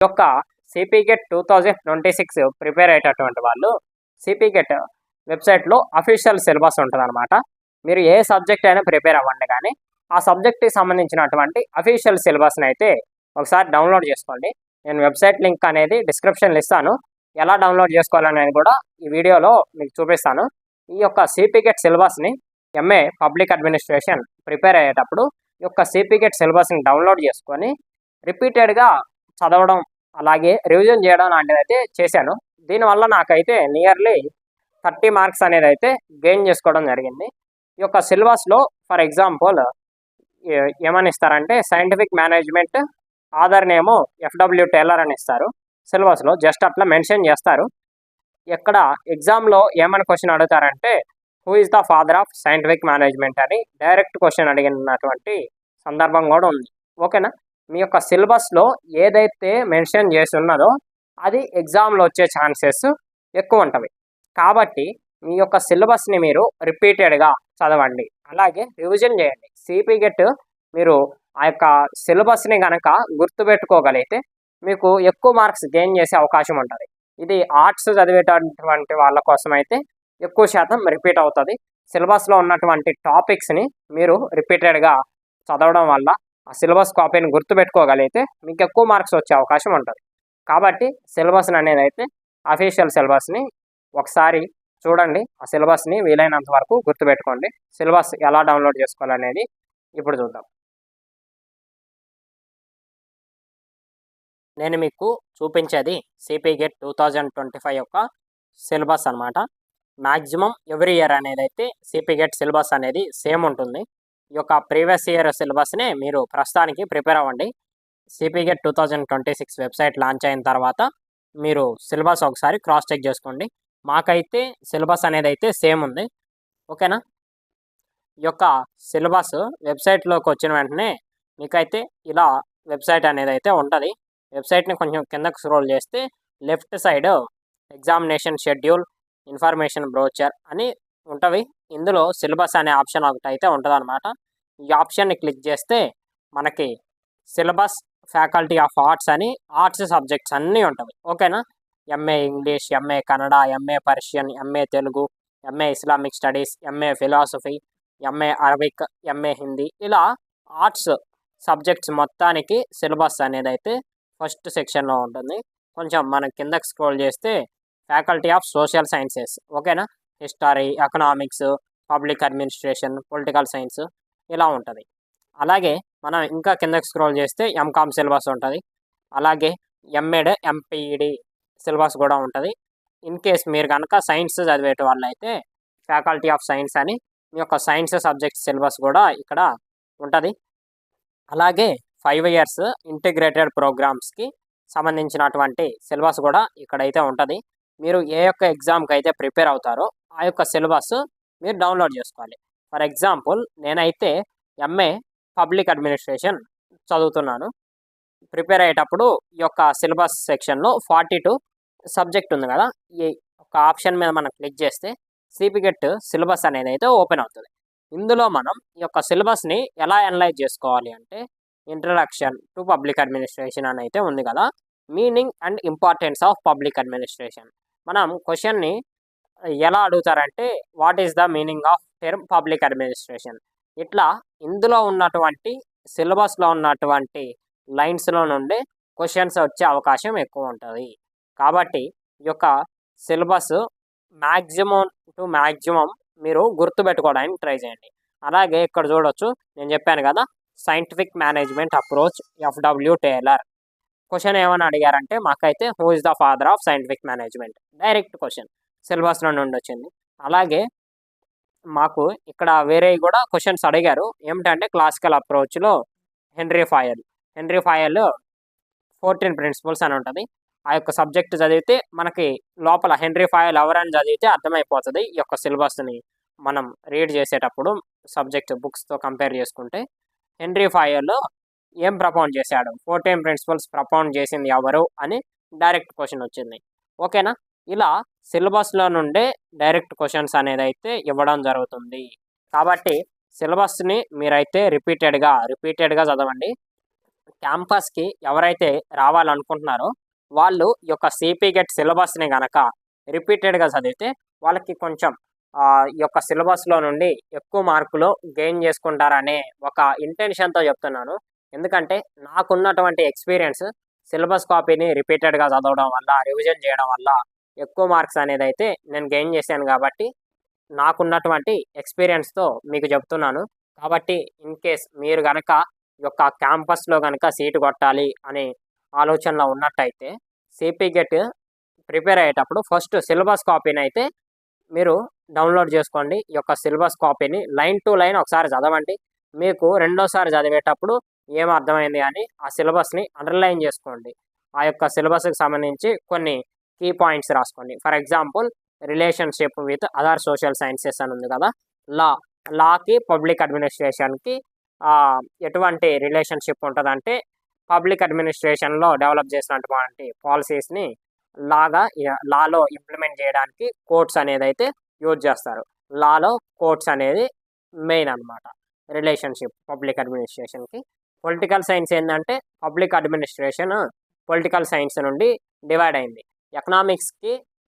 యొక్క సిపిగెట్ 2026 ప్రిపేర్ అయ్యేటటువంటి వాళ్ళు సిపిగెట్ వెబ్సైట్లో అఫీషియల్ సిలబస్ ఉంటుందన్నమాట. మీరు ఏ సబ్జెక్ట్ అయినా ప్రిపేర్ అవ్వండి, కానీ ఆ సబ్జెక్ట్కి సంబంధించినటువంటి అఫీషియల్ సిలబస్ని అయితే ఒకసారి డౌన్లోడ్ చేసుకోండి. నేను వెబ్సైట్ లింక్ అనేది డిస్క్రిప్షన్లో ఇస్తాను. ఎలా డౌన్లోడ్ చేసుకోవాలనేది కూడా ఈ వీడియోలో మీకు చూపిస్తాను. ఈ యొక్క సిపిగెట్ సిలబస్ని ఎంఏ పబ్లిక్ అడ్మినిస్ట్రేషన్ ప్రిపేర్ అయ్యేటప్పుడు ఈ యొక్క సిపిగెట్ సిలబస్ని డౌన్లోడ్ చేసుకొని రిపీటెడ్గా చదవడం అలాగే రివిజన్ చేయడం లాంటిది అయితే చేశాను. దీనివల్ల నాకైతే నియర్లీ 30 మార్క్స్ అనేది అయితే గెయిన్ చేసుకోవడం జరిగింది. ఈ యొక్క సిలబస్లో ఫర్ ఎగ్జాంపుల్ ఏమని ఇస్తారంటే సైంటిఫిక్ మేనేజ్మెంట్ ఆధార్ నేమో FW టేలర్ అని ఇస్తారు. సిలబస్లో జస్ట్ అట్లా మెన్షన్ చేస్తారు. ఎక్కడ ఎగ్జామ్లో ఏమని క్వశ్చన్ అడుగుతారంటే who is the father of scientific management అని డైరెక్ట్ క్వశ్చన్ అడిగినటువంటి సందర్భం కూడా ఉంది. ఓకేనా, మీ యొక్క సిలబస్లో ఏదైతే మెన్షన్ చేసి ఉన్నదో అది ఎగ్జామ్లో వచ్చే ఛాన్సెస్ ఎక్కువ ఉంటవి. కాబట్టి మీ యొక్క సిలబస్ని మీరు రిపీటెడ్గా చదవండి, అలాగే రివిజన్ చేయండి. సిపిగెట్ మీరు ఆ యొక్క సిలబస్ని కనుక గుర్తుపెట్టుకోగలిగితే మీకు ఎక్కువ మార్క్స్ గెయిన్ చేసే అవకాశం ఉంటుంది. ఇది ఆర్ట్స్ చదివేటటువంటి వాళ్ళ కోసం అయితే ఎక్కువ శాతం రిపీట్ అవుతుంది. సిలబస్లో ఉన్నటువంటి టాపిక్స్ని మీరు రిపీటెడ్గా చదవడం వల్ల ఆ సిలబస్ కాపీని గుర్తుపెట్టుకోగలిగితే మీకు ఎక్కువ మార్క్స్ వచ్చే అవకాశం ఉంటుంది. కాబట్టి సిలబస్ని అనేది అయితే అఫీషియల్ సిలబస్ని ఒకసారి చూడండి. ఆ సిలబస్ని వీలైనంత వరకు గుర్తుపెట్టుకోండి. సిలబస్ ఎలా డౌన్లోడ్ చేసుకోవాలనేది ఇప్పుడు చూద్దాం. నేను మీకు చూపించేది సిపిగెట్ 2025 యొక్క సిలబస్ అనమాట. మ్యాక్సిమం ఎవ్రీ ఇయర్ అనేది అయితే సిపిగెట్ సిలబస్ అనేది సేమ్ ఉంటుంది. ఈ యొక్క ప్రీవియస్ ఇయర్ సిలబస్నే మీరు ప్రస్తుతానికి ప్రిపేర్ అవ్వండి. సిపిగెట్ 2026 వెబ్సైట్ లాంచ్ అయిన తర్వాత మీరు సిలబస్ ఒకసారి క్రాస్ చెక్ చేసుకోండి. మాకైతే సిలబస్ అనేది అయితే సేమ్ ఉంది. ఓకేనా, ఈ యొక్క సిలబస్ వెబ్సైట్లోకి వచ్చిన వెంటనే మీకైతే ఇలా వెబ్సైట్ అనేది అయితే ఉంటుంది. వెబ్సైట్ని కొంచెం కిందకు స్క్రోల్ చేస్తే left side examination schedule, information brochure అని ఉంటవి. ఇందులో సిలబస్ అనే ఆప్షన్ ఒకటి అయితే ఉంటుంది అనమాట. ఈ ఆప్షన్ని క్లిక్ చేస్తే మనకి సిలబస్, ఫ్యాకల్టీ ఆఫ్ ఆర్ట్స్ అని ఆర్ట్స్ సబ్జెక్ట్స్ అన్నీ ఉంటాయి. ఓకేనా, MA English, MA Kannada, MA Persian, MA Telugu, MA Islamic studies, MA philosophy, MA Arabic, MA Hindi, ఇలా ఆర్ట్స్ సబ్జెక్ట్స్ మొత్తానికి సిలబస్ అనేది అయితే ఫస్ట్ సెక్షన్లో ఉంటుంది. కొంచెం మనం కిందకి స్క్రోల్ చేస్తే ఫ్యాకల్టీ ఆఫ్ సోషల్ సైన్సెస్, ఓకేనా, history, economics, public administration, political science ఇలా ఉంటుంది. అలాగే మనం ఇంకా కిందకి స్క్రోల్ చేస్తే ఎంకామ్ సిలబస్ ఉంటుంది. అలాగే ఎంఎడ్, ఎంపీఈడి సిలబస్ కూడా ఉంటుంది. ఇన్ కేస్ మీరు కనుక సైన్స్ చదివేట వాళ్ళు అయితే ఫ్యాకల్టీ ఆఫ్ సైన్స్ అని మీ యొక్క సైన్స్ సబ్జెక్ట్ సిలబస్ కూడా ఇక్కడ ఉంటుంది. అలాగే 5 years ఇంటిగ్రేటెడ్ ప్రోగ్రామ్స్కి సంబంధించినటువంటి సిలబస్ కూడా ఇక్కడైతే ఉంటుంది. మీరు ఏ యొక్క ఎగ్జామ్కి అయితే ప్రిపేర్ అవుతారో ఆ యొక్క సిలబస్ మీరు డౌన్లోడ్ చేసుకోవాలి. ఫర్ ఎగ్జాంపుల్ నేనైతే ఎంఏ పబ్లిక్ అడ్మినిస్ట్రేషన్ చదువుతున్నాను. ప్రిపేర్ అయ్యేటప్పుడు ఈ యొక్క సిలబస్ సెక్షన్లో 42 సబ్జెక్ట్ ఉంది కదా, ఈ ఒక ఆప్షన్ మీద మనం క్లిక్ చేస్తే సిపిగెట్ సిలబస్ అనేది అయితే ఓపెన్ అవుతుంది. ఇందులో మనం ఈ యొక్క సిలబస్ని ఎలా అనలైజ్ చేసుకోవాలి అంటే ఇంట్రడక్షన్ టు పబ్లిక్ అడ్మినిస్ట్రేషన్ అని అయితే ఉంది కదా, meaning and importance of public administration. మనం క్వశ్చన్ని ఎలా అడుగుతారంటే what is the meaning of term public administration. ఇట్లా ఇందులో ఉన్నటువంటి సిలబస్లో ఉన్నటువంటి లైన్స్లో నుండి క్వశ్చన్స్ వచ్చే అవకాశం ఎక్కువ ఉంటుంది. కాబట్టి ఈ యొక్క సిలబస్ మ్యాక్సిమం టు మ్యాక్సిమం మీరు గుర్తుపెట్టుకోవడానికి ట్రై చేయండి. అలాగే ఇక్కడ చూడొచ్చు, నేను చెప్పాను కదా scientific management approach FW Taylor. Question ఏమని అడిగారంటే మాకైతే who is the father of scientific management, direct question సిలబస్లో నుండి వచ్చింది. అలాగే మాకు ఇక్కడ వేరే కూడా క్వశ్చన్స్ అడిగారు. ఏమిటంటే క్లాసికల్ అప్రోచ్లో హెన్రీ ఫయల్ 14 ప్రిన్సిపల్స్ అని ఉంటుంది. ఆ యొక్క సబ్జెక్ట్ చదివితే మనకి లోపల హెన్రీ ఫయల్ ఎవరని చదివితే అర్థమైపోతుంది. ఈ యొక్క సిలబస్ని మనం రీడ్ చేసేటప్పుడు సబ్జెక్ట్ బుక్స్తో కంపేర్ చేసుకుంటే హెన్రీ ఫయల్ ఏం ప్రపోజ్ చేశాడు, 14 ప్రిన్సిపల్స్ ప్రపోజ్ చేసింది ఎవరు అని డైరెక్ట్ క్వశ్చన్ వచ్చింది. ఓకేనా, ఇలా సిలబస్లో నుండే డైరెక్ట్ క్వశ్చన్స్ అనేది అయితే ఇవ్వడం జరుగుతుంది. కాబట్టి సిలబస్ని మీరైతే రిపీటెడ్గా చదవండి. క్యాంపస్‌కి ఎవరైతే రావాలనుకుంటున్నారో వాళ్ళు ఈ యొక్క సిపి గెట్ సిలబస్‌ని గనక రిపీటెడ్‌గా చదివితే వాళ్ళకి కొంచెం ఈ యొక్క సిలబస్‌లో నుండి ఎక్కువ మార్కులు గెయిన్ చేసుకుంటారనే ఒక ఇంటెన్షన్‌తో చెప్తున్నాను. ఎందుకంటే నాకున్నటువంటి ఎక్స్‌పీరియన్స్ సిలబస్ కాపీని రిపీటెడ్‌గా చదవడం వల్ల, రివిజన్ చేయడం వల్ల ఎక్కువ మార్క్స్ అనేదైతే నేను గెయిన్ చేశాను కాబట్టి నాకున్నటువంటి ఎక్స్‌పీరియన్స్‌తో మీకు చెప్తున్నాను. కాబట్టి ఇన్ కేస్ మీరు గనక ఈ యొక్క క్యాంపస్‌లో గనక సీటు కొట్టాలి అనే ఆలోచనలో ఉన్నట్టయితే సిపి గెట్ ప్రిపేర్ అయ్యేటప్పుడు ఫస్ట్ సిలబస్ కాపీనైతే మీరు డౌన్లోడ్ చేసుకోండి. ఈ యొక్క సిలబస్ కాపీని లైన్ టు లైన్ ఒకసారి చదవండి. మీకు రెండోసారి చదివేటప్పుడు ఏం అర్థమైంది అని ఆ సిలబస్‌ని అండర్‌లైన్ చేసుకోండి. ఆ యొక్క సిలబస్‌కి సంబంధించి కొన్ని కీ పాయింట్స్ రాసుకోండి. For example relationship with other social sciences అని ఉంది కదా! లా. లాకి, పబ్లిక్ అడ్మినిస్ట్రేషన్‌కి ఎటువంటి రిలేషన్‌షిప్ ఉంటదంటే పబ్లిక్ అడ్మినిస్ట్రేషన్‌లో డెవలప్ చేసినటువంటి పాలిసీస్‌ని లాలో ఇంప్లిమెంట్ చేయడానికి కోర్ట్స్ అనేదైతే యూజ్ చేస్తారు. లాలో కోర్ట్స్ అనేది మెయిన్ అనమాట. రిలేషన్‌షిప్ పబ్లిక్ అడ్మినిస్ట్రేషన్‌కి. పొలిటికల్ సైన్స్ ఏందంటే పబ్లిక్ అడ్మినిస్ట్రేషన్ పొలిటికల్ సైన్స్ నుండి డివైడ్ అయింది. ఎకనామిక్స్‌కి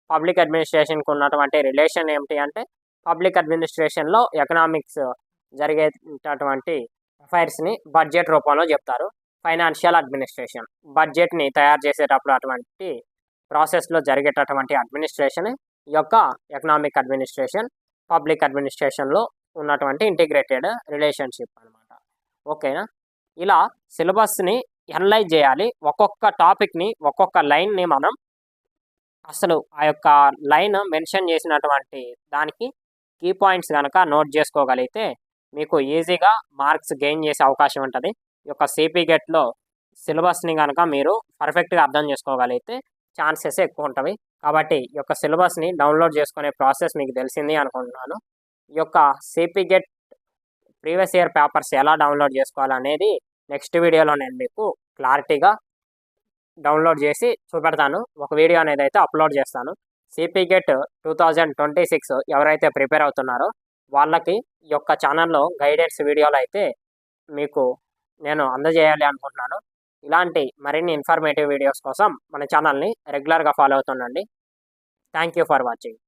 పబ్లిక్ అడ్మినిస్ట్రేషన్‌కి ఉన్నటువంటి రిలేషన్ ఏమిటి అంటే పబ్లిక్ అడ్మినిస్ట్రేషన్‌లో ఎకనామిక్స్ జరిగేటటువంటి అఫైర్స్‌ని బడ్జెట్ రూపంలో చెప్తారు. ఫైనాన్షియల్ అడ్మినిస్ట్రేషన్ బడ్జెట్‌ని తయారు చేసేటప్పుడు అటువంటి ప్రాసెస్‌లో జరిగేటటువంటి అడ్మినిస్ట్రేషన్ ఈ యొక్క ఎకనామిక్ అడ్మినిస్ట్రేషన్, పబ్లిక్ అడ్మినిస్ట్రేషన్‌లో ఉన్నటువంటి ఇంటిగ్రేటెడ్ రిలేషన్‌షిప్ అనమాట. ఓకేనా? ఇలా సిలబస్‌ని అనలైజ్ చేయాలి. ఒక్కొక్క టాపిక్‌ని, ఒక్కొక్క లైన్‌ని మనం అసలు ఆ యొక్క లైన్ మెన్షన్ చేసినటువంటి దానికి కీ పాయింట్స్ గనక నోట్ చేసుకోగలిగితే మీకు ఈజీగా మార్క్స్ గెయిన్ చేసే అవకాశం ఉంటది. ఈ యొక్క సిపి గెట్‌లో సిలబస్‌ని గనక మీరు పర్ఫెక్ట్‌గా అర్థం చేసుకోగలిగితే ఛాన్సెస్ ఎక్కువుంటవి. కాబట్టి ఈ యొక్క సిలబస్‌ని డౌన్లోడ్ చేసుకునే ప్రాసెస్ మీకు తెలిసింది అనుకుంటున్నాను. ఈ యొక్క CP get previous year papers ఎలా డౌన్లోడ్ చేసుకోవాలనేది నెక్స్ట్ వీడియోలో నేను మీకు క్లారిటీగా డౌన్లోడ్ చేసి చూపెడతాను. ఒక వీడియో అనేదైతే అప్లోడ్ చేస్తాను. సిపి గెట్ 2026 ఎవరైతే ప్రిపేర్ అవుతున్నారో వాళ్ళకి ఈ యొక్క ఛానల్‌లో గైడెన్స్ వీడియోలు అయితే మీకు నేను అందజేయాలి అనుకుంటున్నాను. ఇలాంటి మరిన్ని ఇన్ఫర్మేటివ్ వీడియోస్ కోసం మన ఛానల్‌ని రెగ్యులర్‌గా ఫాలో అవుతుండండి. Thank you for watching.